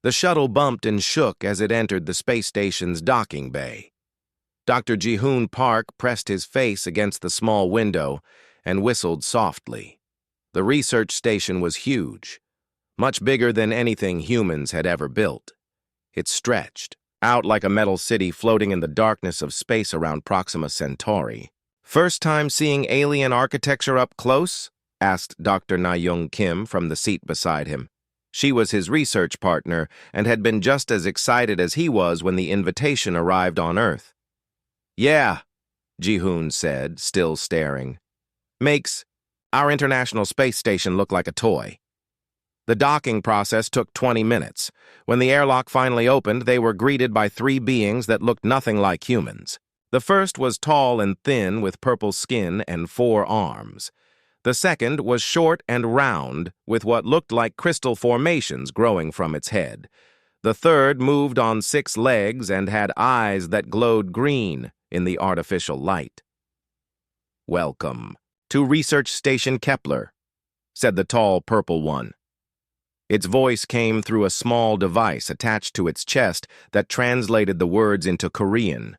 The shuttle bumped and shook as it entered the space station's docking bay. Dr. Jihoon Park pressed his face against the small window and whistled softly. The research station was huge, much bigger than anything humans had ever built. It stretched out like a metal city floating in the darkness of space around Proxima Centauri. "First time seeing alien architecture up close?" asked Dr. Na-Young Kim from the seat beside him. She was his research partner and had been just as excited as he was when the invitation arrived on Earth. "Yeah," Jihoon said, still staring. "Makes our International Space Station look like a toy." The docking process took 20 minutes. When the airlock finally opened, they were greeted by three beings that looked nothing like humans. The first was tall and thin with purple skin and 4 arms. The second was short and round with what looked like crystal formations growing from its head. The third moved on 6 legs and had eyes that glowed green in the artificial light. "Welcome to Research Station Kepler," said the tall purple one. Its voice came through a small device attached to its chest that translated the words into Korean.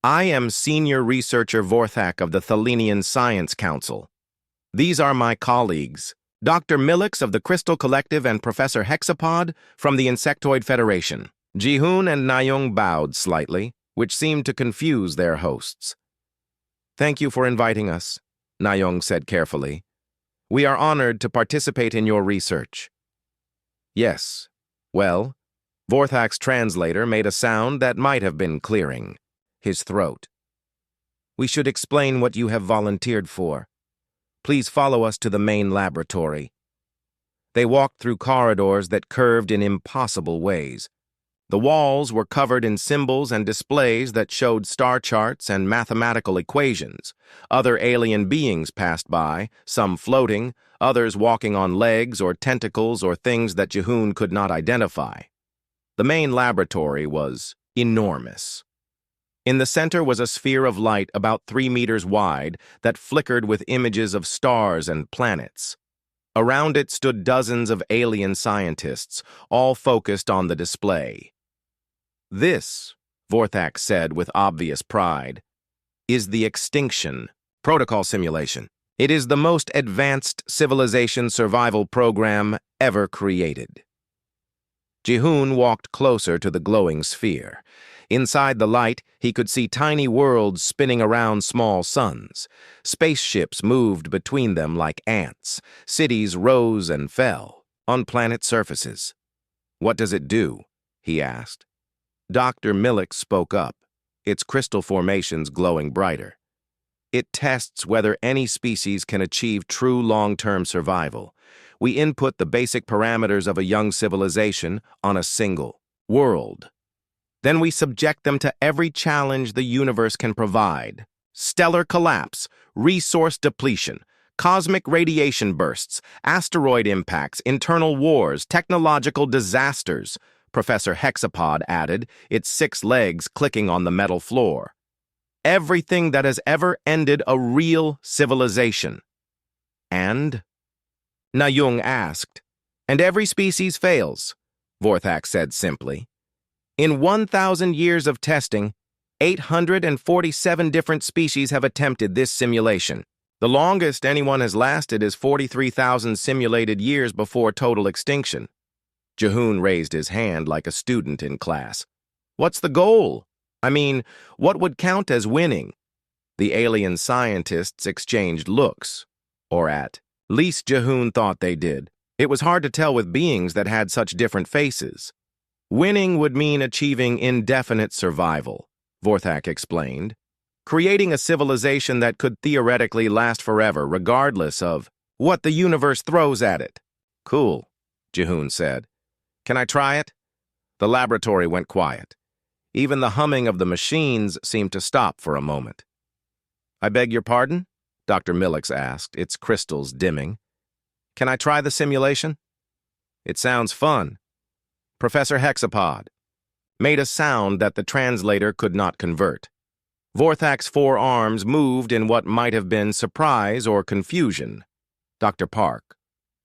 "I am Senior Researcher Vorthak of the Thelenian Science Council. These are my colleagues, Dr. Millix of the Crystal Collective and Professor Hexapod from the Insectoid Federation." Jihoon and Na-Young bowed slightly, which seemed to confuse their hosts. "Thank you for inviting us," Na-Young said carefully. "We are honored to participate in your research." "Yes. Well," Vorthak's translator made a sound that might have been clearing his throat. "We should explain what you have volunteered for. Please follow us to the main laboratory." They walked through corridors that curved in impossible ways. The walls were covered in symbols and displays that showed star charts and mathematical equations. Other alien beings passed by, some floating, others walking on legs or tentacles or things that Jihoon could not identify. The main laboratory was enormous. In the center was a sphere of light about 3 meters wide that flickered with images of stars and planets. Around it stood dozens of alien scientists, all focused on the display. "This," Vorthak said with obvious pride, "is the Extinction Protocol Simulation. It is the most advanced civilization survival program ever created." Jihoon walked closer to the glowing sphere. Inside the light, he could see tiny worlds spinning around small suns. Spaceships moved between them like ants. Cities rose and fell on planet surfaces. "What does it do?" he asked. Dr. Millix spoke up, its crystal formations glowing brighter. "It tests whether any species can achieve true long-term survival. We input the basic parameters of a young civilization on a single world. Then we subject them to every challenge the universe can provide: stellar collapse, resource depletion, cosmic radiation bursts, asteroid impacts, internal wars, technological disasters," Professor Hexapod added, its 6 legs clicking on the metal floor. "Everything that has ever ended a real civilization." "And?" Na-Young asked. "And every species fails," Vorthak said simply. "In 1,000 years of testing, 847 different species have attempted this simulation. The longest anyone has lasted is 43,000 simulated years before total extinction." Jihoon raised his hand like a student in class. "What's the goal? I mean, what would count as winning?" The alien scientists exchanged looks, or at least Jihoon thought they did. It was hard to tell with beings that had such different faces. "Winning would mean achieving indefinite survival," Vorthak explained. "Creating a civilization that could theoretically last forever, regardless of what the universe throws at it." "Cool," Jihoon said. "Can I try it?" The laboratory went quiet. Even the humming of the machines seemed to stop for a moment. "I beg your pardon?" Dr. Millix asked, its crystals dimming. "Can I try the simulation?" "It sounds fun." Professor Hexapod made a sound that the translator could not convert. Vorthak's 4 arms moved in what might have been surprise or confusion. "Dr. Park,"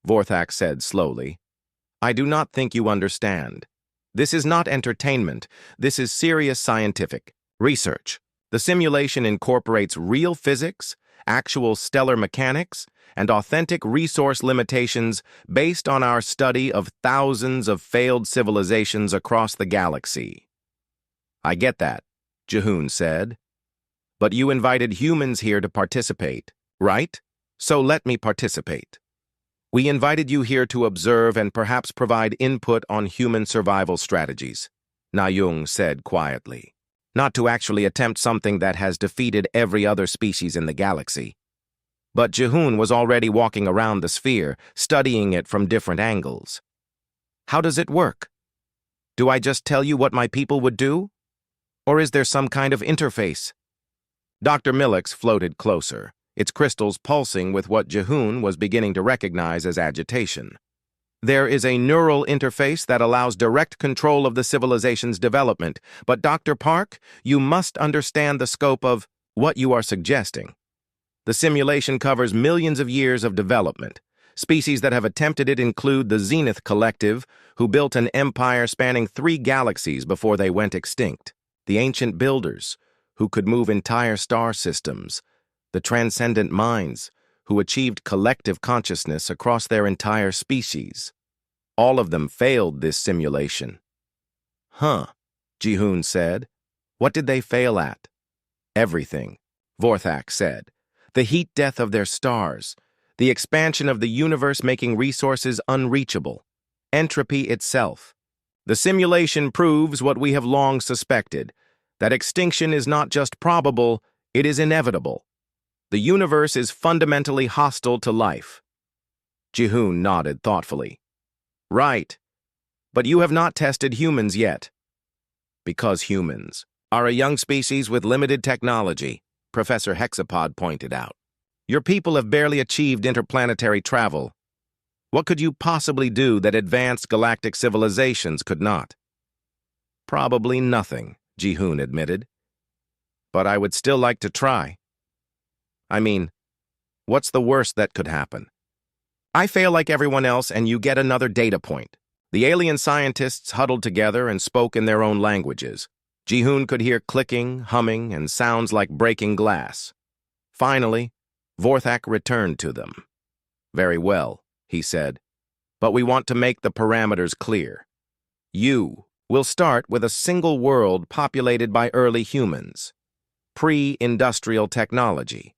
Vorthak said slowly, I do not think you understand. This is not entertainment. This is serious scientific research. The simulation incorporates real physics, actual stellar mechanics, and authentic resource limitations based on our study of thousands of failed civilizations across the galaxy. I get that, Jihoon said. But you invited humans here to participate, right? So let me participate. We invited you here to observe and perhaps provide input on human survival strategies, Na-Young said quietly. Not to actually attempt something that has defeated every other species in the galaxy. But Jihoon was already walking around the sphere, studying it from different angles. How does it work? Do I just tell you what my people would do? Or is there some kind of interface? Dr. Millix floated closer, its crystals pulsing with what Jihoon was beginning to recognize as agitation. There is a neural interface that allows direct control of the civilization's development, but Dr. Park, you must understand the scope of what you are suggesting. The simulation covers millions of years of development. Species that have attempted it include the Zenith Collective, who built an empire spanning 3 galaxies before they went extinct. The Ancient Builders, who could move entire star systems. The Transcendent Minds, who achieved collective consciousness across their entire species. All of them failed this simulation. Huh, Jihoon said. What did they fail at? Everything, Vorthak said. The heat death of their stars, the expansion of the universe making resources unreachable, entropy itself. The simulation proves what we have long suspected, that extinction is not just probable, it is inevitable. The universe is fundamentally hostile to life. Jihoon nodded thoughtfully. Right, but you have not tested humans yet. Because humans are a young species with limited technology, Professor Hexapod pointed out. Your people have barely achieved interplanetary travel. What could you possibly do that advanced galactic civilizations could not? Probably nothing, Jihoon admitted. But I would still like to try. I mean, what's the worst that could happen? I fail like everyone else and you get another data point. The alien scientists huddled together and spoke in their own languages. Jihoon could hear clicking, humming, and sounds like breaking glass. Finally, Vorthak returned to them. Very well, he said, but we want to make the parameters clear. You will start with a single world populated by early humans. Pre-industrial technology.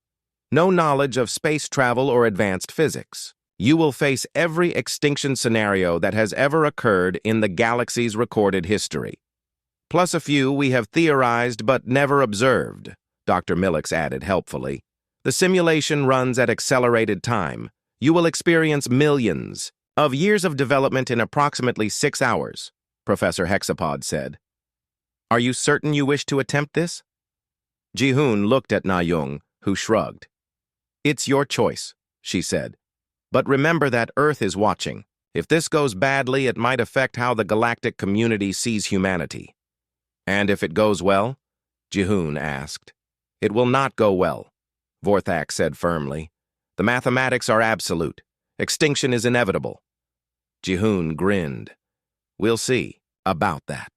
No knowledge of space travel or advanced physics. You will face every extinction scenario that has ever occurred in the galaxy's recorded history. Plus a few we have theorized but never observed, Dr. Millix added helpfully. The simulation runs at accelerated time. You will experience millions of years of development in approximately 6 hours, Professor Hexapod said. Are you certain you wish to attempt this? Jihoon looked at Na-Young, who shrugged. It's your choice, she said. But remember that Earth is watching. If this goes badly, it might affect how the galactic community sees humanity. And if it goes well? Jihoon asked. It will not go well, Vorthak said firmly. The mathematics are absolute. Extinction is inevitable. Jihoon grinned. We'll see about that.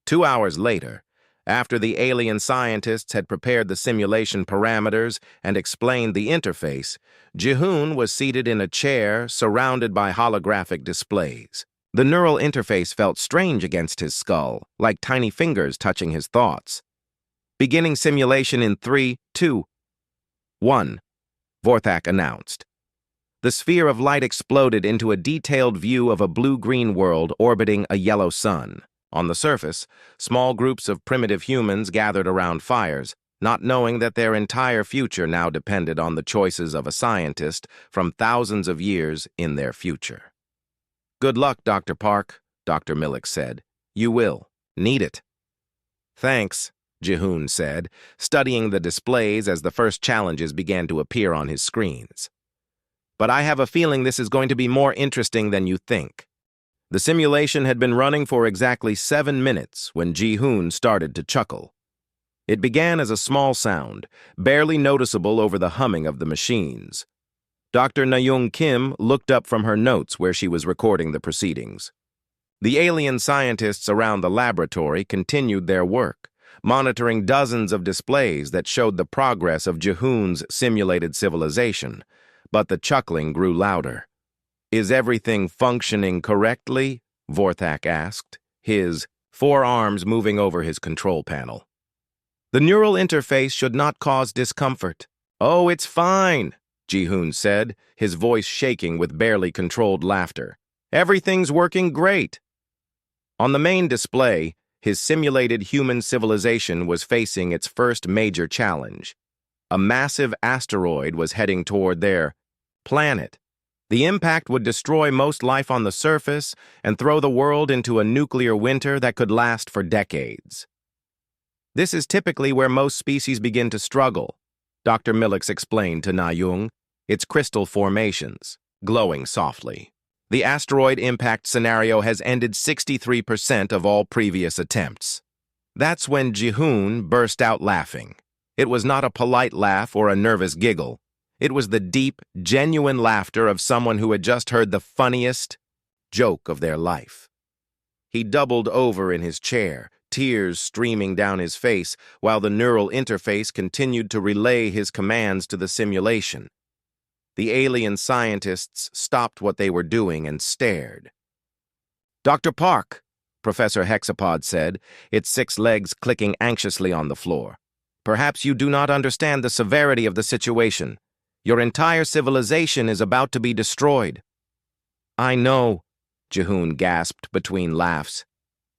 2 hours later, after the alien scientists had prepared the simulation parameters and explained the interface, Jihoon was seated in a chair surrounded by holographic displays. The neural interface felt strange against his skull, like tiny fingers touching his thoughts. Beginning simulation in 3, 2, 1, Vorthak announced. The sphere of light exploded into a detailed view of a blue-green world orbiting a yellow sun. On the surface, small groups of primitive humans gathered around fires, not knowing that their entire future now depended on the choices of a scientist from thousands of years in their future. Good luck, Dr. Park, Dr. Millix said. You will need it. Thanks, Jihoon said, studying the displays as the first challenges began to appear on his screens. But I have a feeling this is going to be more interesting than you think. The simulation had been running for exactly 7 minutes when Jihoon started to chuckle. It began as a small sound, barely noticeable over the humming of the machines. Dr. Nayung Kim looked up from her notes where she was recording the proceedings. The alien scientists around the laboratory continued their work, monitoring dozens of displays that showed the progress of Jihoon's simulated civilization, but the chuckling grew louder. "Is everything functioning correctly?" Vorthak asked, his forearms moving over his control panel. "The neural interface should not cause discomfort." "Oh, it's fine," Jihoon said, his voice shaking with barely controlled laughter. "Everything's working great." On the main display, his simulated human civilization was facing its first major challenge. A massive asteroid was heading toward their planet. The impact would destroy most life on the surface and throw the world into a nuclear winter that could last for decades. "This is typically where most species begin to struggle," Dr. Millix explained to Na-Yung, its crystal formations, glowing softly. "The asteroid impact scenario has ended 63% of all previous attempts." That's when Jihoon burst out laughing. It was not a polite laugh or a nervous giggle. It was the deep, genuine laughter of someone who had just heard the funniest joke of their life. He doubled over in his chair, tears streaming down his face, while the neural interface continued to relay his commands to the simulation. The alien scientists stopped what they were doing and stared. "Dr. Park," Professor Hexapod said, its 6 legs clicking anxiously on the floor, "perhaps you do not understand the severity of the situation. Your entire civilization is about to be destroyed." "I know," Jihoon gasped between laughs.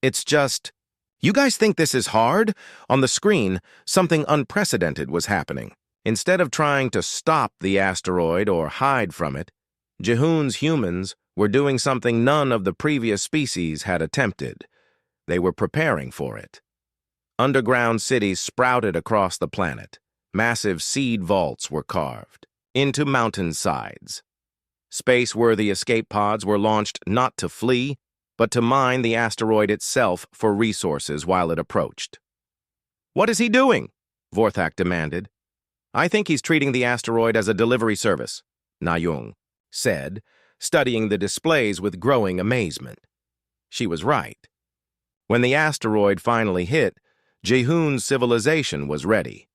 "It's just... You guys think this is hard?" On the screen, something unprecedented was happening. Instead of trying to stop the asteroid or hide from it, Jihoon's humans were doing something none of the previous species had attempted. They were preparing for it. Underground cities sprouted across the planet. Massive seed vaults were carved into mountainsides. Space-worthy escape pods were launched not to flee, but to mine the asteroid itself for resources while it approached. "What is he doing?" Vorthak demanded. "I think he's treating the asteroid as a delivery service," Na-Yung said, studying the displays with growing amazement. She was right. When the asteroid finally hit, Jihoon's civilization was ready.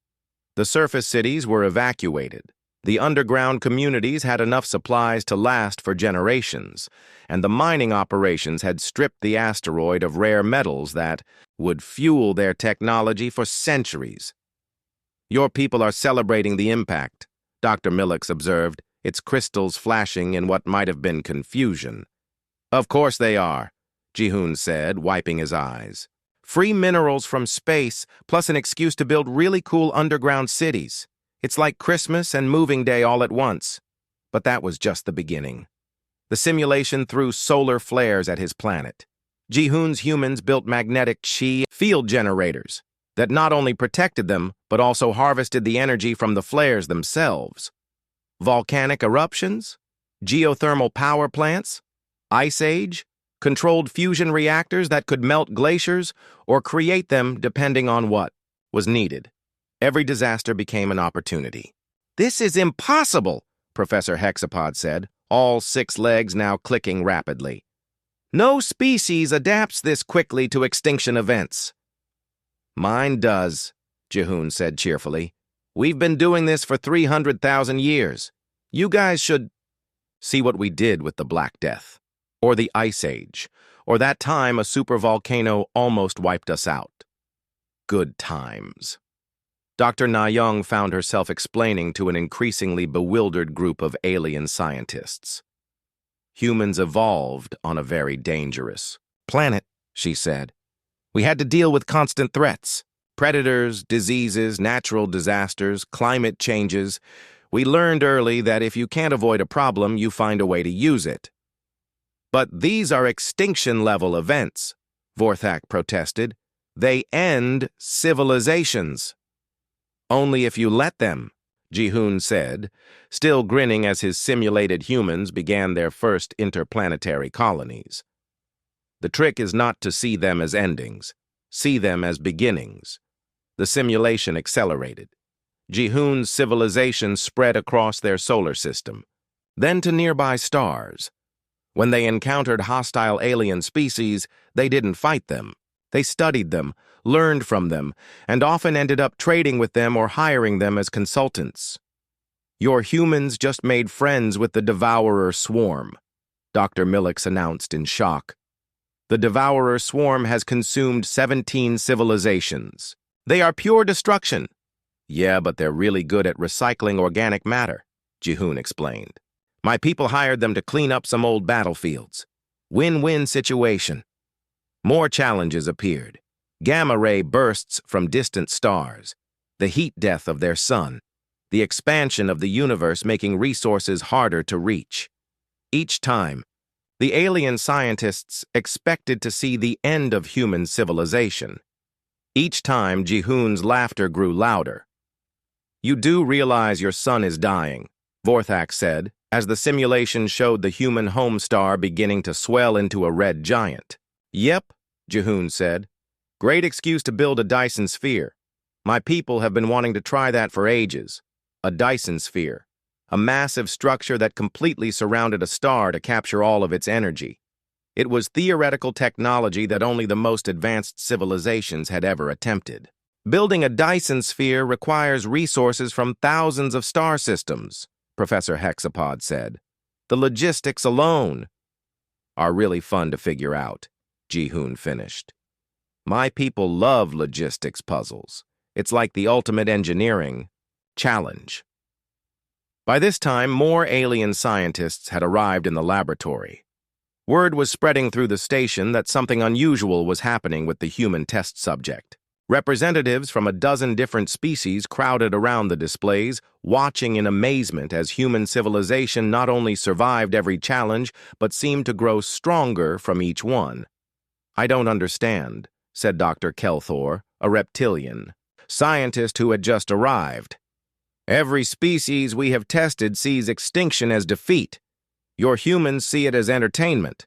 The surface cities were evacuated. The underground communities had enough supplies to last for generations, and the mining operations had stripped the asteroid of rare metals that would fuel their technology for centuries. "Your people are celebrating the impact," Dr. Millix observed, its crystals flashing in what might have been confusion. "Of course they are," Jihoon said, wiping his eyes. "Free minerals from space, plus an excuse to build really cool underground cities. It's like Christmas and moving day all at once." But that was just the beginning. The simulation threw solar flares at his planet. Jihoon's humans built magnetic chi field generators that not only protected them, but also harvested the energy from the flares themselves. Volcanic eruptions, geothermal power plants, ice age, controlled fusion reactors that could melt glaciers or create them depending on what was needed. Every disaster became an opportunity. "This is impossible," Professor Hexapod said, all 6 legs now clicking rapidly. "No species adapts this quickly to extinction events." "Mine does," Jihoon said cheerfully. "We've been doing this for 300,000 years. You guys should see what we did with the Black Death, or the Ice Age, or that time a supervolcano almost wiped us out. Good times." Dr. Na-Yung found herself explaining to an increasingly bewildered group of alien scientists. "Humans evolved on a very dangerous planet," she said. "We had to deal with constant threats. Predators, diseases, natural disasters, climate changes. We learned early that if you can't avoid a problem, you find a way to use it." "But these are extinction-level events," Vorthak protested. "They end civilizations." "Only if you let them," Jihoon said, still grinning as his simulated humans began their first interplanetary colonies. "The trick is not to see them as endings. See them as beginnings." The simulation accelerated. Jihoon's civilization spread across their solar system. then to nearby stars. When they encountered hostile alien species, they didn't fight them. They studied them, learned from them, and often ended up trading with them or hiring them as consultants. Your humans just made friends with the Devourer swarm, Dr. Millix announced in shock. The Devourer swarm has consumed 17 civilizations. They are pure destruction. Yeah, but they're really good at recycling organic matter, Jihoon explained. My people hired them to clean up some old battlefields. Win-win situation. More challenges appeared. Gamma-ray bursts from distant stars, the heat death of their sun, the expansion of the universe making resources harder to reach. Each time, the alien scientists expected to see the end of human civilization. Each time, Jihoon's laughter grew louder. You do realize your sun is dying, Vorthak said, as the simulation showed the human home star beginning to swell into a red giant. Yep, Jihoon said. Great excuse to build a Dyson sphere. My people have been wanting to try that for ages. A Dyson sphere. A massive structure that completely surrounded a star to capture all of its energy. It was theoretical technology that only the most advanced civilizations had ever attempted. Building a Dyson sphere requires resources from thousands of star systems, Professor Hexapod said. The logistics alone are really fun to figure out, Jihoon finished. My people love logistics puzzles. It's like the ultimate engineering challenge. By this time, more alien scientists had arrived in the laboratory. Word was spreading through the station that something unusual was happening with the human test subject. Representatives from a dozen different species crowded around the displays, watching in amazement as human civilization not only survived every challenge, but seemed to grow stronger from each one. I don't understand, said Dr. Kelthor, a reptilian, scientist who had just arrived. Every species we have tested sees extinction as defeat. Your humans see it as entertainment.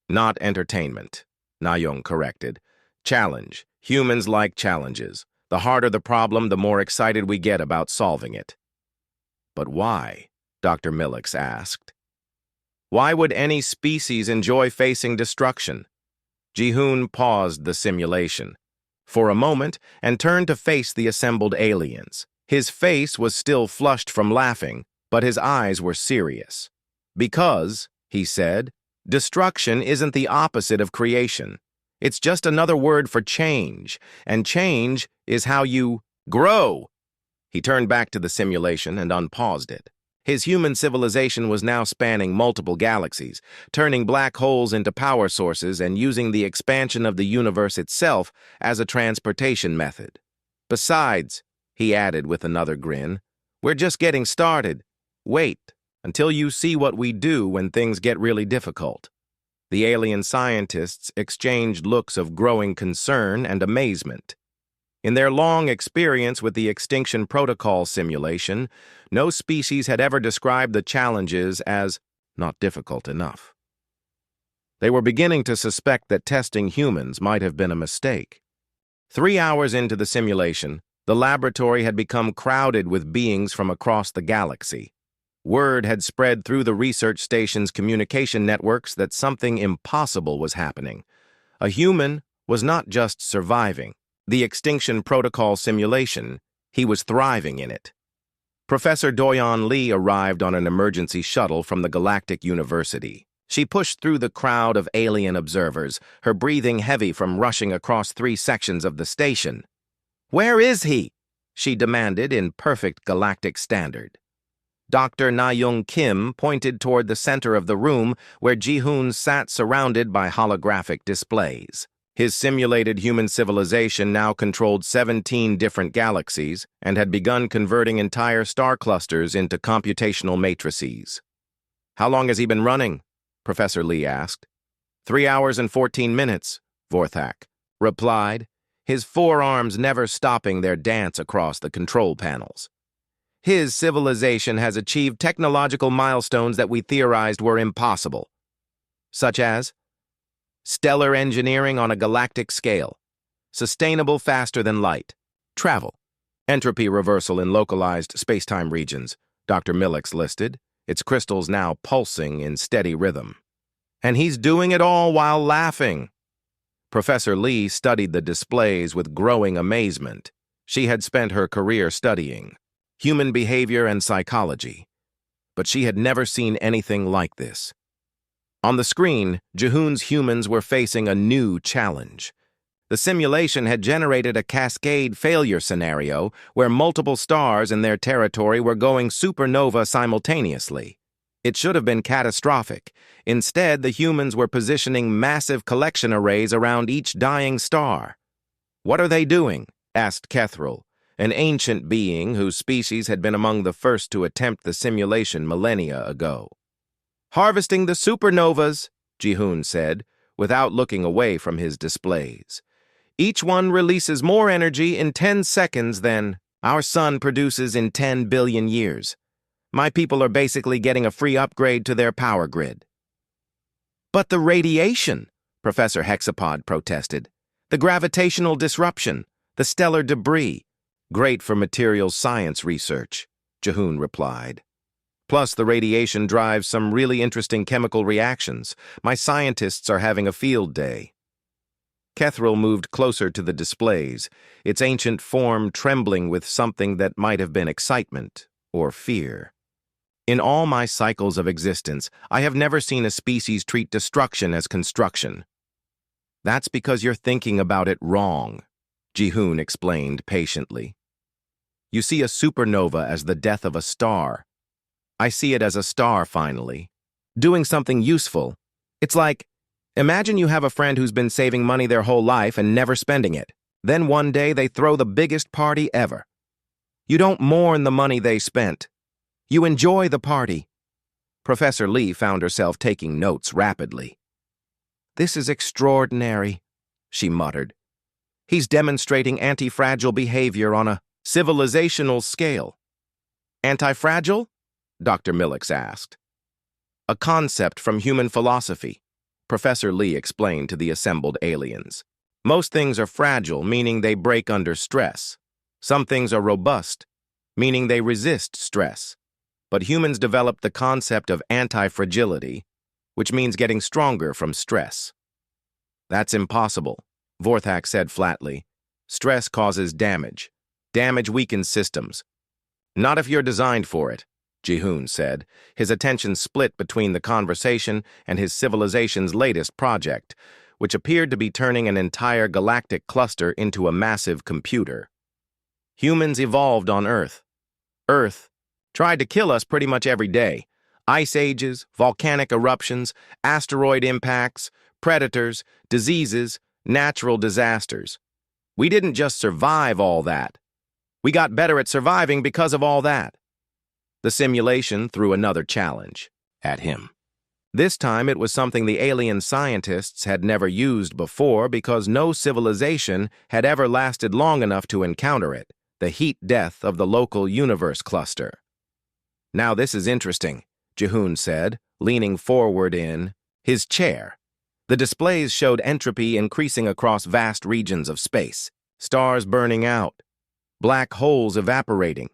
Not entertainment, Nayong corrected. Challenge. Humans like challenges. The harder the problem, the more excited we get about solving it. But why? Dr. Millix asked. Why would any species enjoy facing destruction? Jihoon paused the simulation for a moment and turned to face the assembled aliens. His face was still flushed from laughing, but his eyes were serious. Because, he said, destruction isn't the opposite of creation. It's just another word for change, and change is how you grow. He turned back to the simulation and unpaused it. His human civilization was now spanning multiple galaxies, turning black holes into power sources and using the expansion of the universe itself as a transportation method. Besides, he added with another grin, we're just getting started. Wait until you see what we do when things get really difficult. The alien scientists exchanged looks of growing concern and amazement. In their long experience with the Extinction Protocol simulation, no species had ever described the challenges as not difficult enough. They were beginning to suspect that testing humans might have been a mistake. 3 hours into the simulation, the laboratory had become crowded with beings from across the galaxy. Word had spread through the research station's communication networks that something impossible was happening. A human was not just surviving the Extinction Protocol simulation, he was thriving in it. Professor Doyon Lee arrived on an emergency shuttle from the Galactic University. She pushed through the crowd of alien observers, her breathing heavy from rushing across 3 sections of the station. "Where is he?" she demanded in perfect galactic standard. Dr. Na-Young Kim pointed toward the center of the room where Jihoon sat surrounded by holographic displays. His simulated human civilization now controlled 17 different galaxies and had begun converting entire star clusters into computational matrices. "How long has he been running?" Professor Lee asked. 3 hours and 14 minutes, Vorthak replied, his forearms never stopping their dance across the control panels. His civilization has achieved technological milestones that we theorized were impossible, such as stellar engineering on a galactic scale, sustainable faster than light, travel, entropy reversal in localized space-time regions, Dr. Millix listed, its crystals now pulsing in steady rhythm. And he's doing it all while laughing. Professor Lee studied the displays with growing amazement. She had spent her career studying human behavior and psychology, but she had never seen anything like this. On the screen, Jihoon's humans were facing a new challenge. The simulation had generated a cascade failure scenario where multiple stars in their territory were going supernova simultaneously. It should have been catastrophic. Instead, the humans were positioning massive collection arrays around each dying star. "What are they doing?" asked Kethril, an ancient being whose species had been among the first to attempt the simulation millennia ago. "Harvesting the supernovas," Jihoon said, without looking away from his displays. "Each one releases more energy in 10 seconds than our sun produces in 10 billion years. My people are basically getting a free upgrade to their power grid." "But the radiation," Professor Hexapod protested. "The gravitational disruption, the stellar debris." "Great for materials science research," Jihoon replied. "Plus, the radiation drives some really interesting chemical reactions. My scientists are having a field day." Kethril moved closer to the displays, its ancient form trembling with something that might have been excitement or fear. "In all my cycles of existence, I have never seen a species treat destruction as construction." "That's because you're thinking about it wrong," Jihoon explained patiently. "You see a supernova as the death of a star. I see it as a star, finally, doing something useful. It's like, imagine you have a friend who's been saving money their whole life and never spending it. Then one day they throw the biggest party ever. You don't mourn the money they spent. You enjoy the party." Professor Lee found herself taking notes rapidly. "This is extraordinary," she muttered. "He's demonstrating anti-fragile behavior on a civilizational scale." "Anti-fragile?" Dr. Millix asked. "A concept from human philosophy," Professor Lee explained to the assembled aliens. "Most things are fragile, meaning they break under stress. Some things are robust, meaning they resist stress. But humans developed the concept of anti-fragility, which means getting stronger from stress." "That's impossible," Vorthak said flatly. "Stress causes damage. Damage weakens systems." "Not if you're designed for it," Jihoon said, his attention split between the conversation and his civilization's latest project, which appeared to be turning an entire galactic cluster into a massive computer. "Humans evolved on Earth. Earth tried to kill us pretty much every day. Ice ages, volcanic eruptions, asteroid impacts, predators, diseases, natural disasters. We didn't just survive all that. We got better at surviving because of all that." The simulation threw another challenge at him. This time it was something the alien scientists had never used before because no civilization had ever lasted long enough to encounter it: the heat death of the local universe cluster. "Now this is interesting," Jihoon said, leaning forward in his chair. The displays showed entropy increasing across vast regions of space, stars burning out, black holes evaporating,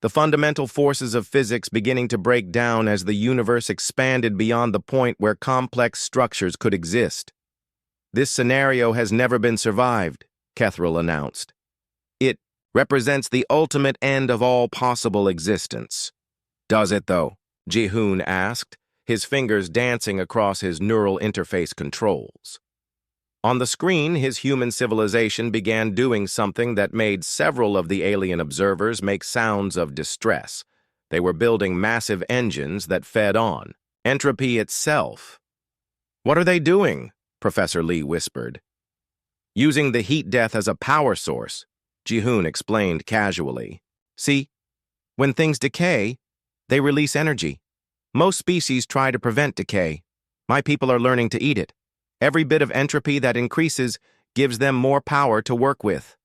the fundamental forces of physics beginning to break down as the universe expanded beyond the point where complex structures could exist. "This scenario has never been survived," Kethril announced. "It represents the ultimate end of all possible existence." "Does it, though?" Jihoon asked, his fingers dancing across his neural interface controls. On the screen, his human civilization began doing something that made several of the alien observers make sounds of distress. They were building massive engines that fed on entropy itself. "What are they doing?" Professor Lee whispered. "Using the heat death as a power source," Jihoon explained casually. "See, when things decay, they release energy. Most species try to prevent decay. My people are learning to eat it. Every bit of entropy that increases gives them more power to work with."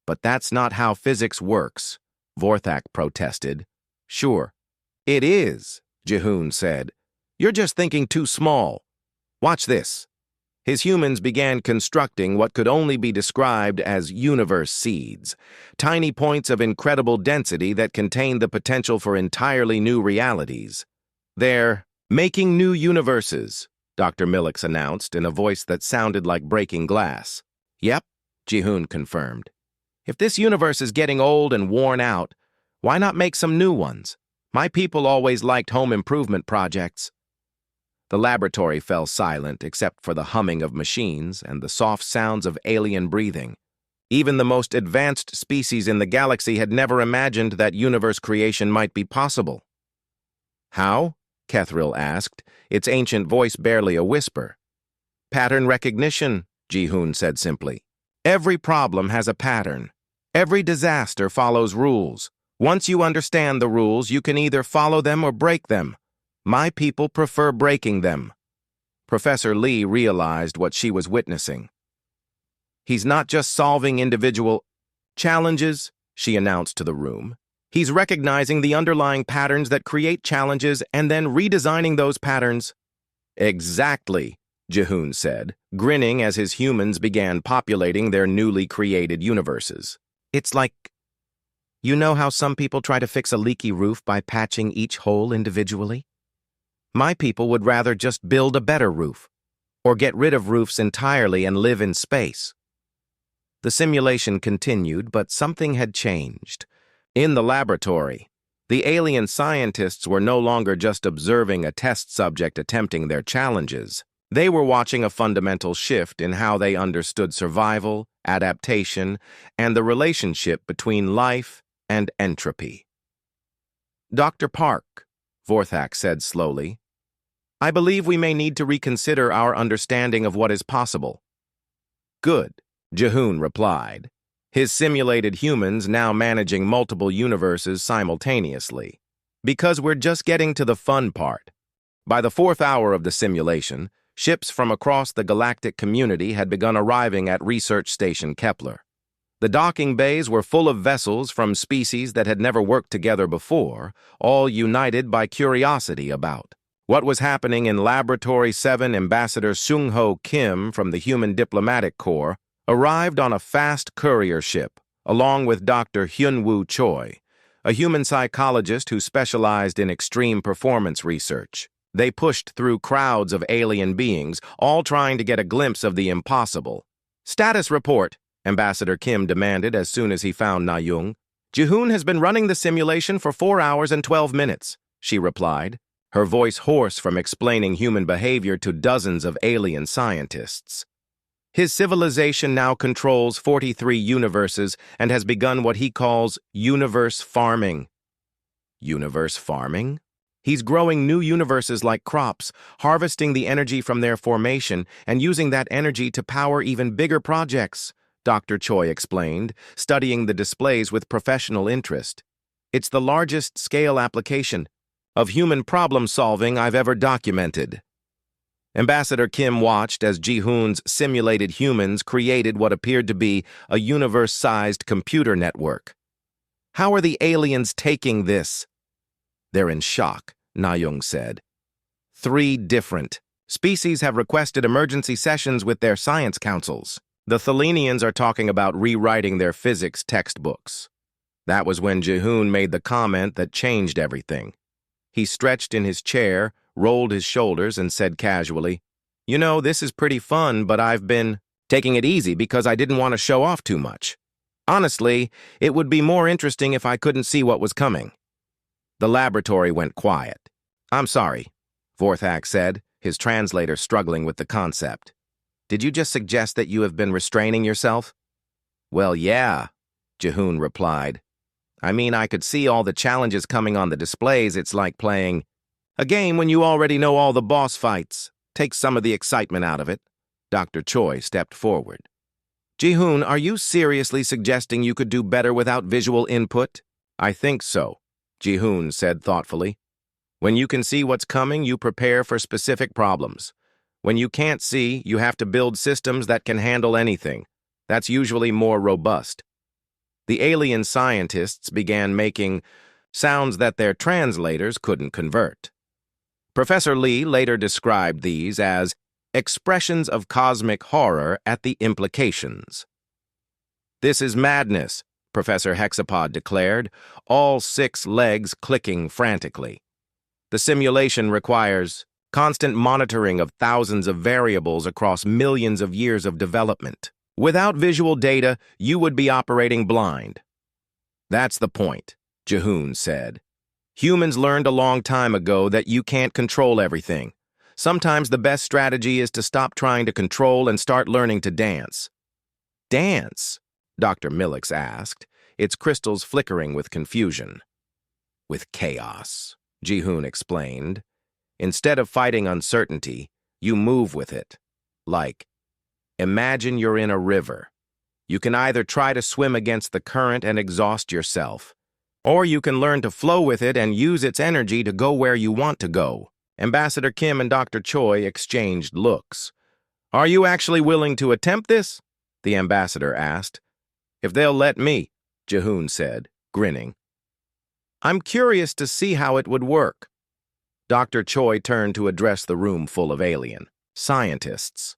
"But that's not how physics works," Vorthak protested. "Sure, it is," Jihoon said. "You're just thinking too small. Watch this." His humans began constructing what could only be described as universe seeds, tiny points of incredible density that contained the potential for entirely new realities. "They're making new universes," Dr. Millix announced in a voice that sounded like breaking glass. "Yep," Jihoon confirmed. "If this universe is getting old and worn out, why not make some new ones? My people always liked home improvement projects." The laboratory fell silent except for the humming of machines and the soft sounds of alien breathing. Even the most advanced species in the galaxy had never imagined that universe creation might be possible. "How?" Kethril asked, its ancient voice barely a whisper. "Pattern recognition," Jihoon said simply. "Every problem has a pattern. Every disaster follows rules. Once you understand the rules, you can either follow them or break them. My people prefer breaking them." Professor Lee realized what she was witnessing. "He's not just solving individual challenges," she announced to the room. "He's recognizing the underlying patterns that create challenges and then redesigning those patterns." "Exactly," Jihoon said, grinning as his humans began populating their newly created universes. "It's like, you know how some people try to fix a leaky roof by patching each hole individually? My people would rather just build a better roof, or get rid of roofs entirely and live in space." The simulation continued, but something had changed. In the laboratory, the alien scientists were no longer just observing a test subject attempting their challenges. They were watching a fundamental shift in how they understood survival, adaptation, and the relationship between life and entropy. "Dr. Park," Vorthak said slowly, "I believe we may need to reconsider our understanding of what is possible." "Good," Jihoon replied, his simulated humans now managing multiple universes simultaneously. "Because we're just getting to the fun part." By the 4th hour of the simulation, ships from across the galactic community had begun arriving at Research Station Kepler. The docking bays were full of vessels from species that had never worked together before, all united by curiosity about what was happening in Laboratory 7. Ambassador Sung-Ho Kim from the Human Diplomatic Corps arrived on a fast courier ship, along with Dr. Hyun-Woo Choi, a human psychologist who specialized in extreme performance research. They pushed through crowds of alien beings, all trying to get a glimpse of the impossible. "Status report," Ambassador Kim demanded as soon as he found Na-Young. "Jihoon has been running the simulation for 4 hours and 12 minutes, she replied, her voice hoarse from explaining human behavior to dozens of alien scientists. "His civilization now controls 43 universes and has begun what he calls universe farming." Universe farming? "He's growing new universes like crops, harvesting the energy from their formation and using that energy to power even bigger projects," Dr. Choi explained, studying the displays with professional interest. "It's the largest scale application of human problem-solving I've ever documented." Ambassador Kim watched as Jihoon's simulated humans created what appeared to be a universe-sized computer network. "How are the aliens taking this?" "They're in shock," Na-Young said. 3 different species have requested emergency sessions with their science councils. The Thelenians are talking about rewriting their physics textbooks." That was when Jihoon made the comment that changed everything. He stretched in his chair, rolled his shoulders, and said casually, "You know, this is pretty fun, but I've been taking it easy because I didn't want to show off too much. Honestly, it would be more interesting if I couldn't see what was coming." The laboratory went quiet. "I'm sorry," Vorthak said, his translator struggling with the concept. "Did you just suggest that you have been restraining yourself?" "Well, yeah," Jihoon replied. "I mean, I could see all the challenges coming on the displays. It's like playing a game when you already know all the boss fights. Takes some of the excitement out of it." Dr. Choi stepped forward. "Jihoon, are you seriously suggesting you could do better without visual input?" "I think so," Jihoon said thoughtfully. "When you can see what's coming, you prepare for specific problems. When you can't see, you have to build systems that can handle anything. That's usually more robust." The alien scientists began making sounds that their translators couldn't convert. Professor Lee later described these as expressions of cosmic horror at the implications. "This is madness," Professor Hexapod declared, all 6 legs clicking frantically. "The simulation requires constant monitoring of thousands of variables across millions of years of development. Without visual data, you would be operating blind." "That's the point," Jihoon said. "Humans learned a long time ago that you can't control everything. Sometimes the best strategy is to stop trying to control and start learning to dance." "Dance?" Dr. Millix asked, its crystals flickering with confusion. "With chaos," Jihoon explained. "Instead of fighting uncertainty, you move with it. Like, imagine you're in a river. You can either try to swim against the current and exhaust yourself, or you can learn to flow with it and use its energy to go where you want to go." Ambassador Kim and Dr. Choi exchanged looks. "Are you actually willing to attempt this?" the ambassador asked. "If they'll let me," Jihoon said, grinning. "I'm curious to see how it would work." Dr. Choi turned to address the room full of alien scientists.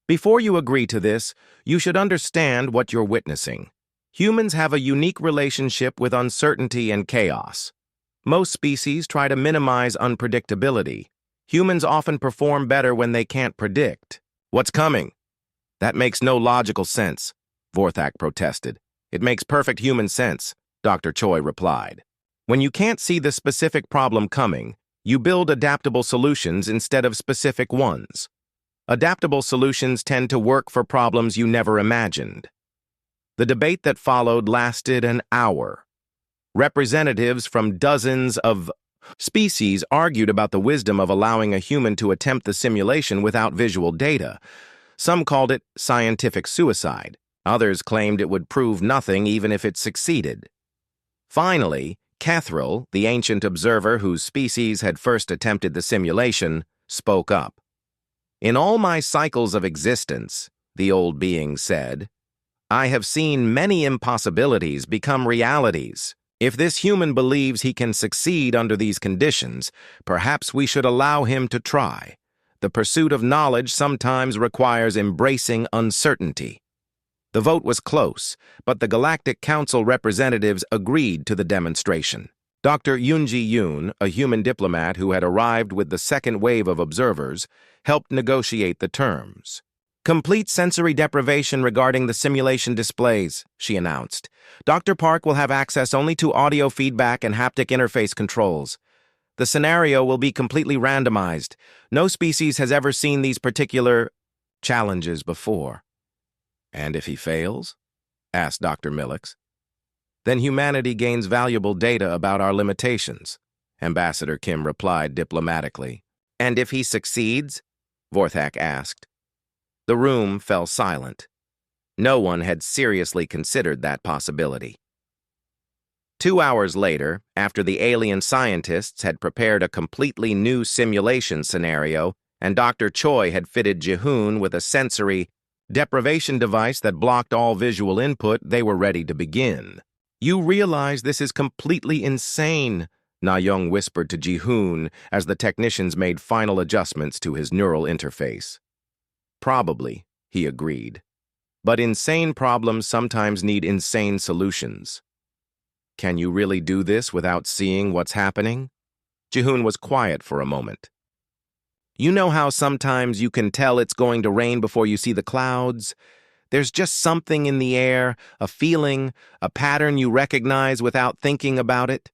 "Before you agree to this, you should understand what you're witnessing. Humans have a unique relationship with uncertainty and chaos. Most species try to minimize unpredictability. Humans often perform better when they can't predict. What's coming? That makes no logical sense, Vorthak protested. It makes perfect human sense, Dr. Choi replied. When you can't see the specific problem coming, you build adaptable solutions instead of specific ones. Adaptable solutions tend to work for problems you never imagined. The debate that followed lasted an hour. Representatives from dozens of species argued about the wisdom of allowing a human to attempt the simulation without visual data. Some called it scientific suicide. Others claimed it would prove nothing even if it succeeded. Finally, Cathril, the ancient observer whose species had first attempted the simulation, spoke up. "In all my cycles of existence," the old being said, "I have seen many impossibilities become realities. If this human believes he can succeed under these conditions, perhaps we should allow him to try. The pursuit of knowledge sometimes requires embracing uncertainty." The vote was close, but the Galactic Council representatives agreed to the demonstration. Dr. Yoonji Yoon, a human diplomat who had arrived with the second wave of observers, helped negotiate the terms. "Complete sensory deprivation regarding the simulation displays," she announced. "Dr. Park will have access only to audio feedback and haptic interface controls. The scenario will be completely randomized. No species has ever seen these particular challenges before." "And if he fails?" asked Dr. Millix. "Then humanity gains valuable data about our limitations," Ambassador Kim replied diplomatically. "And if he succeeds?" Vorthak asked. The room fell silent. No one had seriously considered that possibility. 2 hours later, after the alien scientists had prepared a completely new simulation scenario, and Dr. Choi had fitted Jihoon with a sensory deprivation device that blocked all visual input, they were ready to begin. "You realize this is completely insane," Na-young whispered to Jihoon as the technicians made final adjustments to his neural interface. "Probably," he agreed. "But insane problems sometimes need insane solutions." "Can you really do this without seeing what's happening?" Jihoon was quiet for a moment. "You know how sometimes you can tell it's going to rain before you see the clouds? There's just something in the air, a feeling, a pattern you recognize without thinking about it?"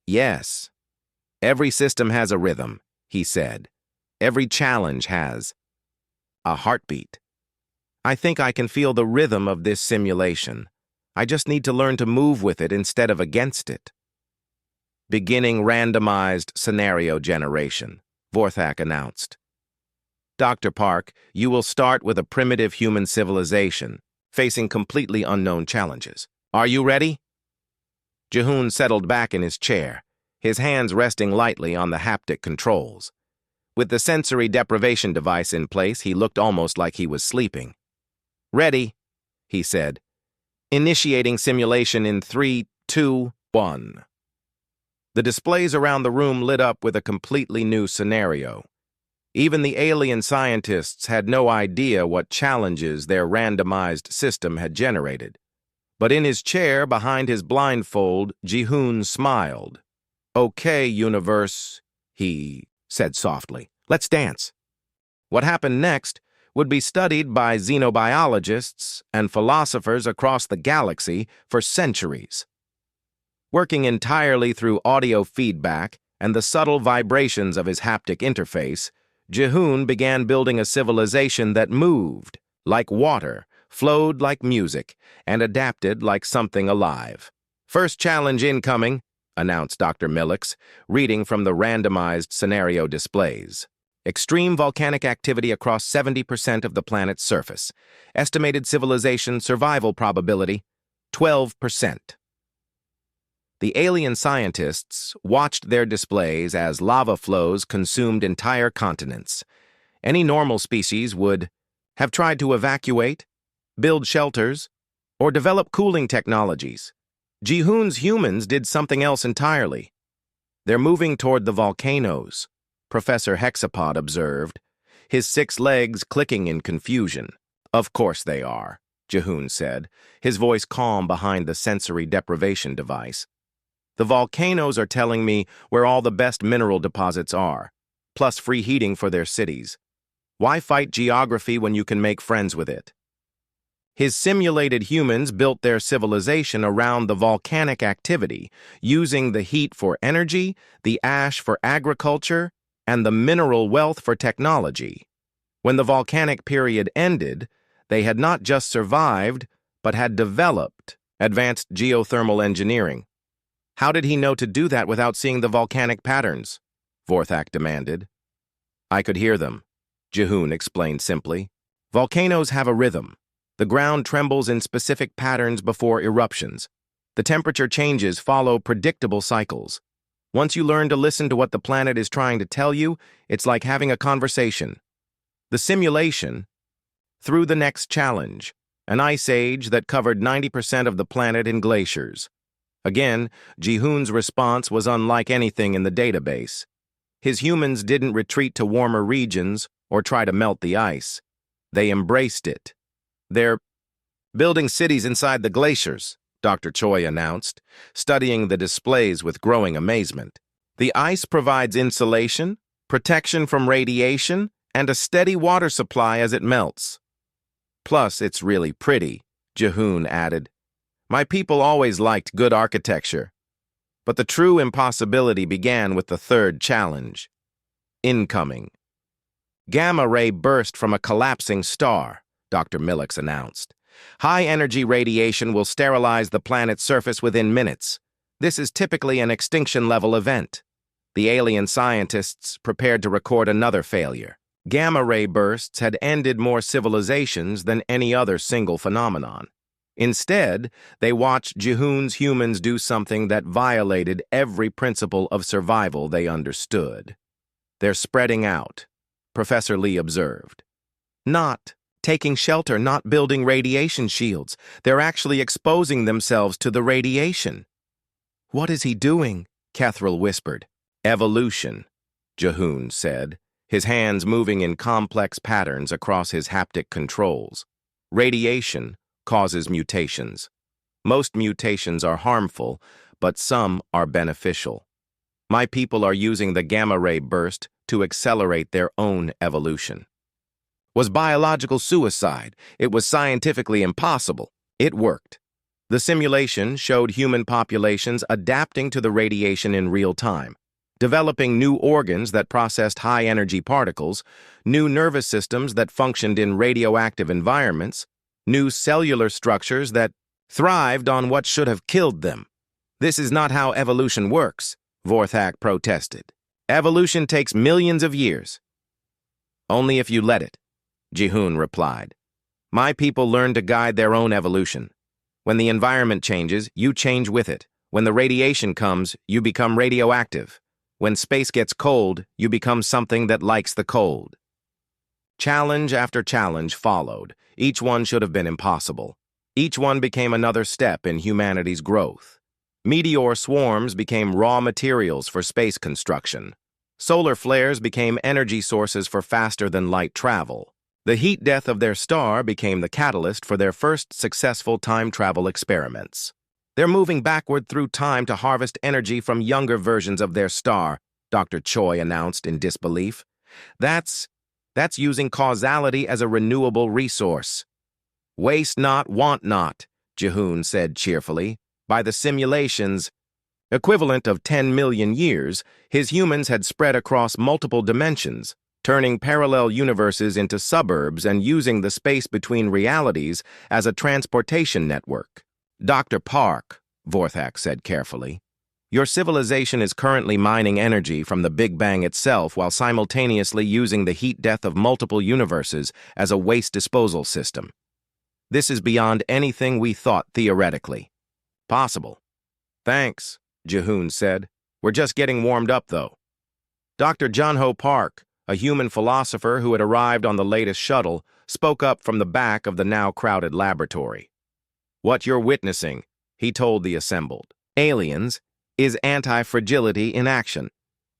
"Yes. Every system has a rhythm," he said. "Every challenge has a heartbeat. I think I can feel the rhythm of this simulation. I just need to learn to move with it instead of against it." "Beginning randomized scenario generation," Vorthak announced. "Dr. Park, you will start with a primitive human civilization, facing completely unknown challenges. Are you ready?" Jihoon settled back in his chair, his hands resting lightly on the haptic controls. With the sensory deprivation device in place, he looked almost like he was sleeping. "Ready," he said. "Initiating simulation in 3, 2, 1. The displays around the room lit up with a completely new scenario. Even the alien scientists had no idea what challenges their randomized system had generated. But in his chair behind his blindfold, Ji-hoon smiled. "Okay, universe," he said softly. "Let's dance." What happened next would be studied by xenobiologists and philosophers across the galaxy for centuries. Working entirely through audio feedback and the subtle vibrations of his haptic interface, Ji-hoon began building a civilization that moved like water, flowed like music, and adapted like something alive. "First challenge incoming," announced Dr. Millix, reading from the randomized scenario displays. "Extreme volcanic activity across 70% of the planet's surface. Estimated civilization survival probability, 12%. The alien scientists watched their displays as lava flows consumed entire continents. Any normal species would have tried to evacuate, build shelters, or develop cooling technologies. Ji-hoon's humans did something else entirely. "They're moving toward the volcanoes," Professor Hexapod observed, his 6 legs clicking in confusion. "Of course they are," Ji-hoon said, his voice calm behind the sensory deprivation device. "The volcanoes are telling me where all the best mineral deposits are, plus free heating for their cities. Why fight geography when you can make friends with it?" His simulated humans built their civilization around the volcanic activity, using the heat for energy, the ash for agriculture, and the mineral wealth for technology. When the volcanic period ended, they had not just survived, but had developed advanced geothermal engineering. "How did he know to do that without seeing the volcanic patterns?" Vorthak demanded. "I could hear them," Ji-hoon explained simply. "Volcanoes have a rhythm. The ground trembles in specific patterns before eruptions. The temperature changes follow predictable cycles. Once you learn to listen to what the planet is trying to tell you, it's like having a conversation." The simulation, through the next challenge, an ice age that covered 90% of the planet in glaciers. Again, Ji-hoon's response was unlike anything in the database. His humans didn't retreat to warmer regions or try to melt the ice. They embraced it. "They're building cities inside the glaciers," Dr. Choi announced, studying the displays with growing amazement. "The ice provides insulation, protection from radiation, and a steady water supply as it melts. Plus, it's really pretty," Ji-hoon added. "My people always liked good architecture." But the true impossibility began with the third challenge. Incoming. "Gamma ray burst from a collapsing star," Dr. Millix announced. "High-energy radiation will sterilize the planet's surface within minutes. This is typically an extinction-level event." The alien scientists prepared to record another failure. Gamma-ray bursts had ended more civilizations than any other single phenomenon. Instead, they watched Ji-hoon's humans do something that violated every principle of survival they understood. "They're spreading out," Professor Lee observed. "Not taking shelter, not building radiation shields. They're actually exposing themselves to the radiation." "What is he doing?" Catherall whispered. "Evolution," Ji-hoon said, his hands moving in complex patterns across his haptic controls. "Radiation causes mutations. Most mutations are harmful, but some are beneficial. My people are using the gamma-ray burst to accelerate their own evolution." Was biological suicide. It was scientifically impossible. It worked. The simulation showed human populations adapting to the radiation in real time, developing new organs that processed high-energy particles, new nervous systems that functioned in radioactive environments, new cellular structures that thrived on what should have killed them. "This is not how evolution works," Vorthak protested. "Evolution takes millions of years." "Only if you let it," Ji-hoon replied. "My people learn to guide their own evolution. When the environment changes, you change with it. When the radiation comes, you become radioactive. When space gets cold, you become something that likes the cold." Challenge after challenge followed. Each one should have been impossible. Each one became another step in humanity's growth. Meteor swarms became raw materials for space construction. Solar flares became energy sources for faster-than-light travel. The heat death of their star became the catalyst for their first successful time travel experiments. They're moving backward through time to harvest energy from younger versions of their star, Dr. Choi announced in disbelief. That's using causality as a renewable resource. Waste not, want not, Ji-hoon said cheerfully. By the simulations, equivalent of 10 million years, his humans had spread across multiple dimensions, turning parallel universes into suburbs and using the space between realities as a transportation network. Dr. Park, Vorthak said carefully, your civilization is currently mining energy from the Big Bang itself while simultaneously using the heat death of multiple universes as a waste disposal system. This is beyond anything we thought theoretically possible. Thanks, Ji-hoon said. We're just getting warmed up, though. Dr. Jun-ho Park, a human philosopher who had arrived on the latest shuttle, spoke up from the back of the now crowded laboratory. What you're witnessing, he told the assembled aliens, is anti-fragility in action.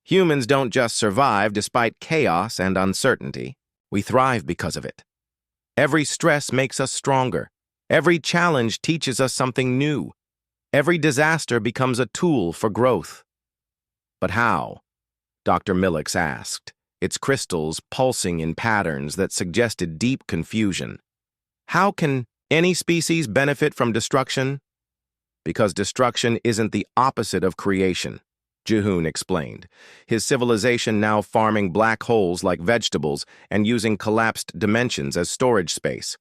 Humans don't just survive despite chaos and uncertainty. We thrive because of it. Every stress makes us stronger. Every challenge teaches us something new. Every disaster becomes a tool for growth. But how? Dr. Millix asked, its crystals pulsing in patterns that suggested deep confusion. How can any species benefit from destruction? Because destruction isn't the opposite of creation, Ji-hoon explained, his civilization now farming black holes like vegetables and using collapsed dimensions as storage space.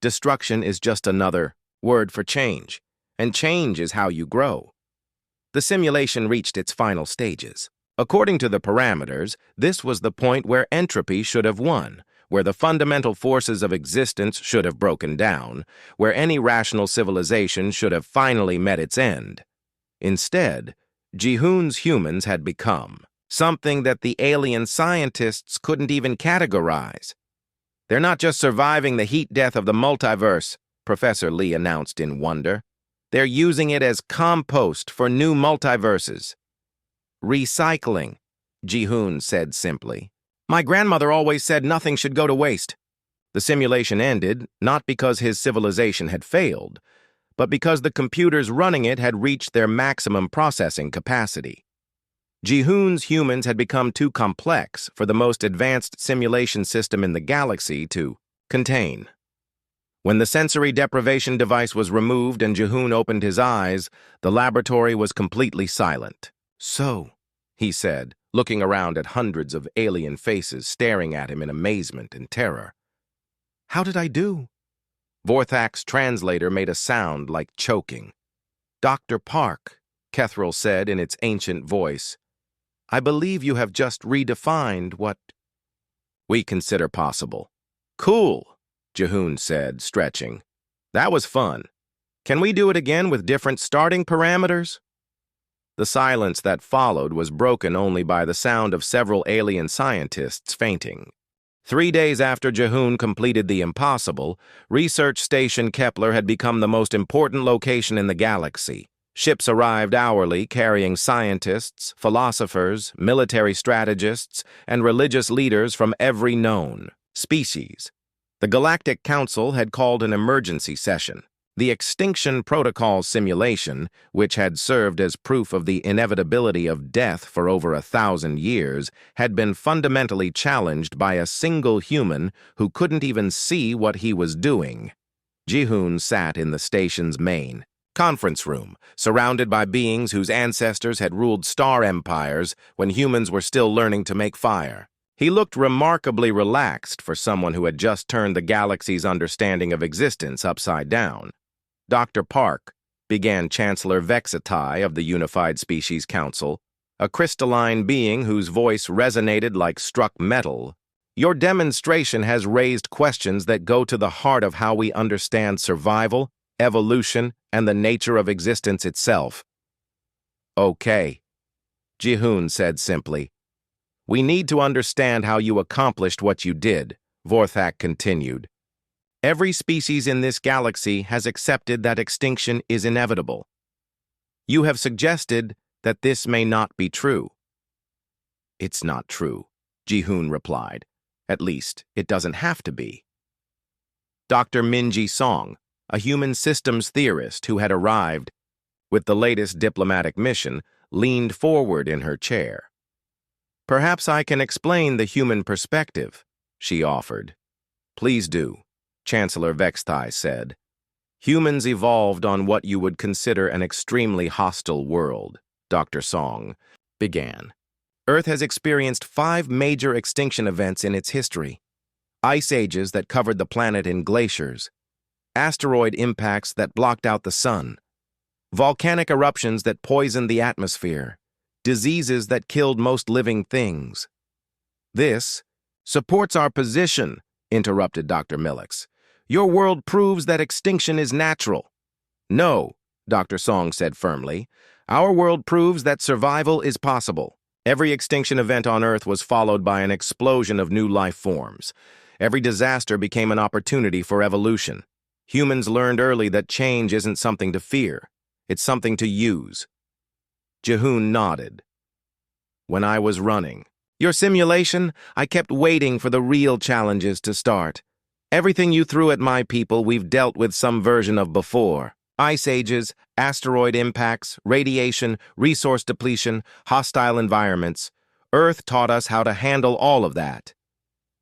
Destruction is just another word for change, and change is how you grow. The simulation reached its final stages. According to the parameters, this was the point where entropy should have won, where the fundamental forces of existence should have broken down, where any rational civilization should have finally met its end. Instead, Ji-hoon's humans had become something that the alien scientists couldn't even categorize. They're not just surviving the heat death of the multiverse, Professor Lee announced in wonder. They're using it as compost for new multiverses. Recycling, Ji-hoon said simply. My grandmother always said nothing should go to waste. The simulation ended, not because his civilization had failed, but because the computers running it had reached their maximum processing capacity. Ji-hoon's humans had become too complex for the most advanced simulation system in the galaxy to contain. When the sensory deprivation device was removed and Ji-hoon opened his eyes, the laboratory was completely silent. So, he said, looking around at hundreds of alien faces staring at him in amazement and terror. How did I do? Vorthak's translator made a sound like choking. Dr. Park, Kethril said in its ancient voice, I believe you have just redefined what we consider possible. Cool, Ji-hoon said, stretching. That was fun. Can we do it again with different starting parameters? The silence that followed was broken only by the sound of several alien scientists fainting. 3 days after Ji-hoon completed the impossible, Research Station Kepler had become the most important location in the galaxy. Ships arrived hourly carrying scientists, philosophers, military strategists, and religious leaders from every known species. The Galactic Council had called an emergency session. The Extinction Protocol simulation, which had served as proof of the inevitability of death for over 1,000 years, had been fundamentally challenged by a single human who couldn't even see what he was doing. Ji-hoon sat in the station's main conference room, surrounded by beings whose ancestors had ruled star empires when humans were still learning to make fire. He looked remarkably relaxed for someone who had just turned the galaxy's understanding of existence upside down. Dr. Park, began Chancellor Vexatai of the Unified Species Council, a crystalline being whose voice resonated like struck metal, your demonstration has raised questions that go to the heart of how we understand survival, evolution, and the nature of existence itself. Okay, Ji-hoon said simply. We need to understand how you accomplished what you did, Vorthak continued. Every species in this galaxy has accepted that extinction is inevitable. You have suggested that this may not be true. It's not true, Ji-hoon replied. At least, it doesn't have to be. Dr. Min-ji Song, a human systems theorist who had arrived with the latest diplomatic mission, leaned forward in her chair. Perhaps I can explain the human perspective, she offered. Please do, Chancellor Vexthai said. Humans evolved on what you would consider an extremely hostile world, Dr. Song began. Earth has experienced 5 major extinction events in its history. Ice ages that covered the planet in glaciers, asteroid impacts that blocked out the sun, volcanic eruptions that poisoned the atmosphere, diseases that killed most living things. This supports our position, interrupted Dr. Millix. Your world proves that extinction is natural. No, Dr. Song said firmly. Our world proves that survival is possible. Every extinction event on Earth was followed by an explosion of new life forms. Every disaster became an opportunity for evolution. Humans learned early that change isn't something to fear. It's something to use. Ji-hoon nodded. When I was running your simulation, I kept waiting for the real challenges to start. Everything you threw at my people, we've dealt with some version of before. Ice ages, asteroid impacts, radiation, resource depletion, hostile environments. Earth taught us how to handle all of that.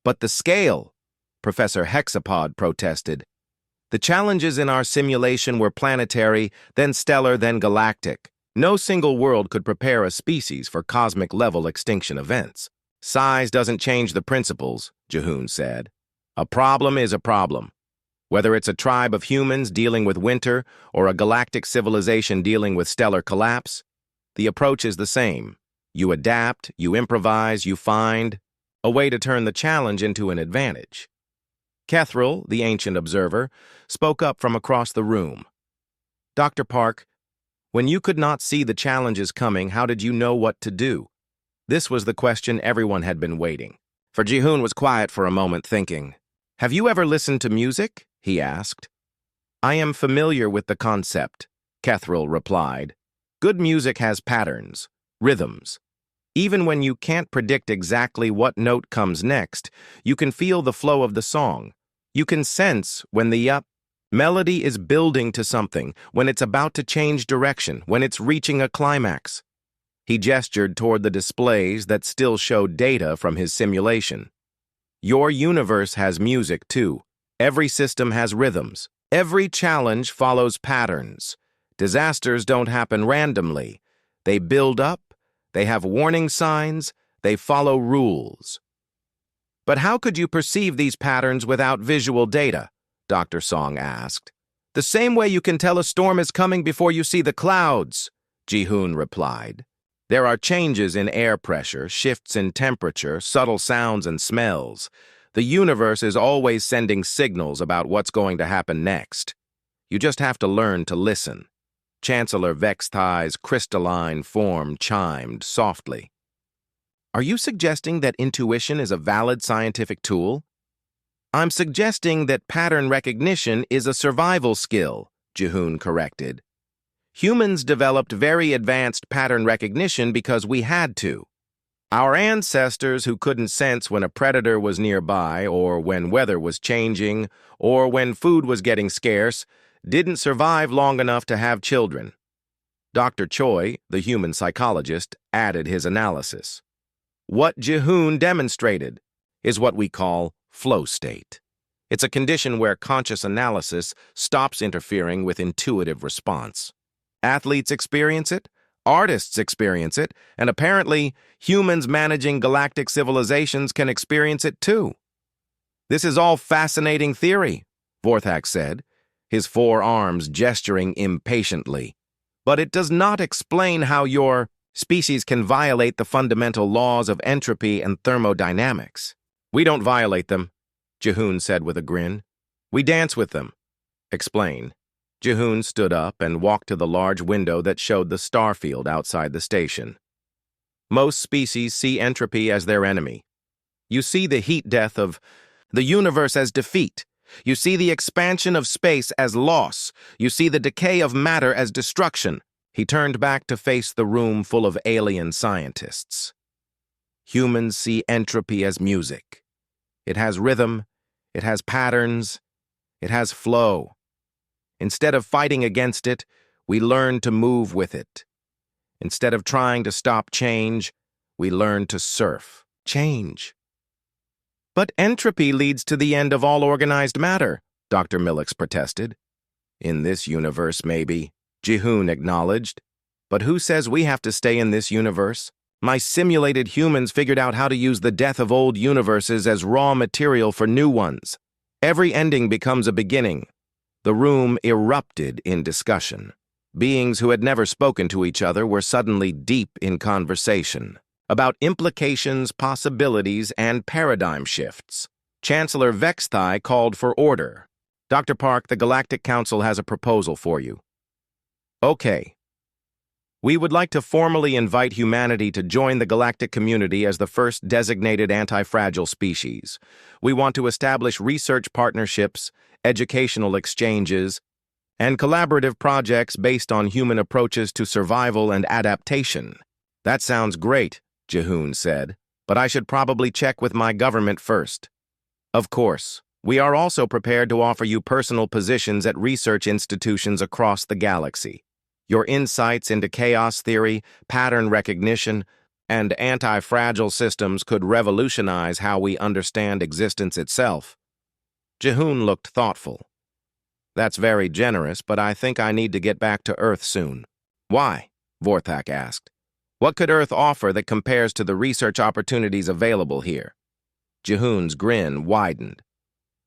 But the scale, Professor Hexapod protested. The challenges in our simulation were planetary, then stellar, then galactic. No single world could prepare a species for cosmic-level extinction events. Size doesn't change the principles, Ji-hoon said. A problem is a problem. Whether it's a tribe of humans dealing with winter or a galactic civilization dealing with stellar collapse, the approach is the same. You adapt, you improvise, you find a way to turn the challenge into an advantage. Kethril, the ancient observer, spoke up from across the room. Dr. Park, when you could not see the challenges coming, how did you know what to do? This was the question everyone had been waiting. For Ji-hoon was quiet for a moment, thinking. Have you ever listened to music? He asked. I am familiar with the concept, Kethril replied. Good music has patterns, rhythms. Even when you can't predict exactly what note comes next, you can feel the flow of the song. You can sense when the melody is building to something, when it's about to change direction, when it's reaching a climax. He gestured toward the displays that still showed data from his simulation. Your universe has music, too. Every system has rhythms. Every challenge follows patterns. Disasters don't happen randomly. They build up, they have warning signs, they follow rules. But how could you perceive these patterns without visual data? Dr. Song asked. The same way you can tell a storm is coming before you see the clouds, Ji-hoon replied. There are changes in air pressure, shifts in temperature, subtle sounds and smells. The universe is always sending signals about what's going to happen next. You just have to learn to listen. Chancellor Vexthai's crystalline form chimed softly. Are you suggesting that intuition is a valid scientific tool? I'm suggesting that pattern recognition is a survival skill, Ji-hoon corrected. Humans developed very advanced pattern recognition because we had to. Our ancestors who couldn't sense when a predator was nearby or when weather was changing or when food was getting scarce didn't survive long enough to have children. Dr. Choi, the human psychologist, added his analysis. What Ji-hoon demonstrated is what we call flow state. It's a condition where conscious analysis stops interfering with intuitive response. Athletes experience it, artists experience it, and apparently humans managing galactic civilizations can experience it too. This is all fascinating theory, Vorthak said, his 4 arms gesturing impatiently. But it does not explain how your species can violate the fundamental laws of entropy and thermodynamics. We don't violate them, Ji-hoon said with a grin. We dance with them. Explain. Ji-hoon stood up and walked to the large window that showed the starfield outside the station. Most species see entropy as their enemy. You see the heat death of the universe as defeat. You see the expansion of space as loss. You see the decay of matter as destruction. He turned back to face the room full of alien scientists. Humans see entropy as music. It has rhythm, it has patterns, it has flow. Instead of fighting against it, we learn to move with it. Instead of trying to stop change, we learn to surf change. But entropy leads to the end of all organized matter, Dr. Millix protested. In this universe, maybe, Jihoon acknowledged. But who says we have to stay in this universe? My simulated humans figured out how to use the death of old universes as raw material for new ones. Every ending becomes a beginning. The room erupted in discussion. Beings who had never spoken to each other were suddenly deep in conversation about implications, possibilities, and paradigm shifts. Chancellor Vexthai called for order. Dr. Park, the Galactic Council has a proposal for you. Okay. We would like to formally invite humanity to join the galactic community as the first designated anti-fragile species. We want to establish research partnerships, educational exchanges, and collaborative projects based on human approaches to survival and adaptation. That sounds great, Jihoon said, but I should probably check with my government first. Of course, we are also prepared to offer you personal positions at research institutions across the galaxy. Your insights into chaos theory, pattern recognition, and anti-fragile systems could revolutionize how we understand existence itself. Jihoon looked thoughtful. That's very generous, but I think I need to get back to Earth soon. Why? Vorthak asked. What could Earth offer that compares to the research opportunities available here? Jihoon's grin widened.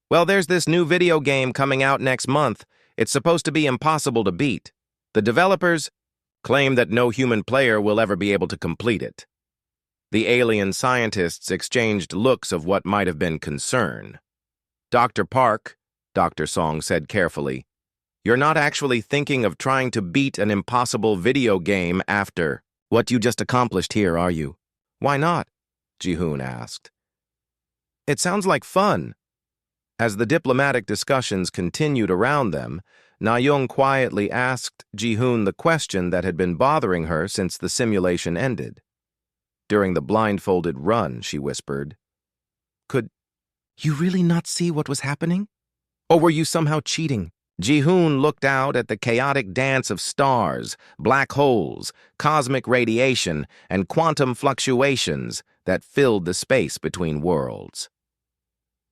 Well, there's this new video game coming out next month. It's supposed to be impossible to beat. The developers claim that no human player will ever be able to complete it. The alien scientists exchanged looks of what might have been concern. Dr. Park, Dr. Song said carefully, you're not actually thinking of trying to beat an impossible video game after what you just accomplished here, are you? Why not? Jihoon asked. It sounds like fun. As the diplomatic discussions continued around them, Na-young quietly asked Jihoon the question that had been bothering her since the simulation ended. During the blindfolded run, she whispered, Could you really not see what was happening? Or were you somehow cheating? Jihoon looked out at the chaotic dance of stars, black holes, cosmic radiation, and quantum fluctuations that filled the space between worlds.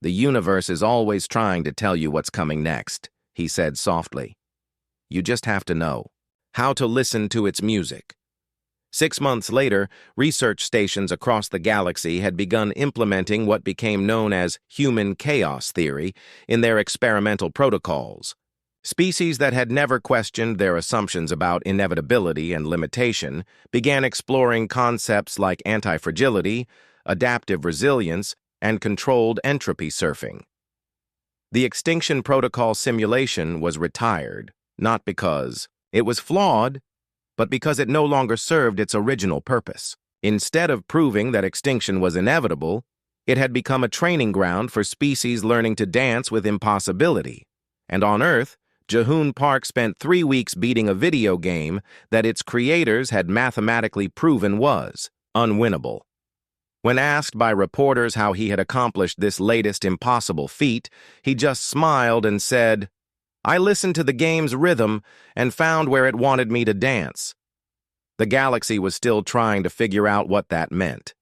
The universe is always trying to tell you what's coming next, he said softly. You just have to know how to listen to its music. 6 months later, research stations across the galaxy had begun implementing what became known as human chaos theory in their experimental protocols. Species that had never questioned their assumptions about inevitability and limitation began exploring concepts like anti-fragility, adaptive resilience, and controlled entropy surfing. The Extinction Protocol simulation was retired, not because it was flawed, but because it no longer served its original purpose. Instead of proving that extinction was inevitable, it had become a training ground for species learning to dance with impossibility. And on Earth, Jihoon Park spent 3 weeks beating a video game that its creators had mathematically proven was unwinnable. When asked by reporters how he had accomplished this latest impossible feat, he just smiled and said, I listened to the game's rhythm and found where it wanted me to dance. The galaxy was still trying to figure out what that meant.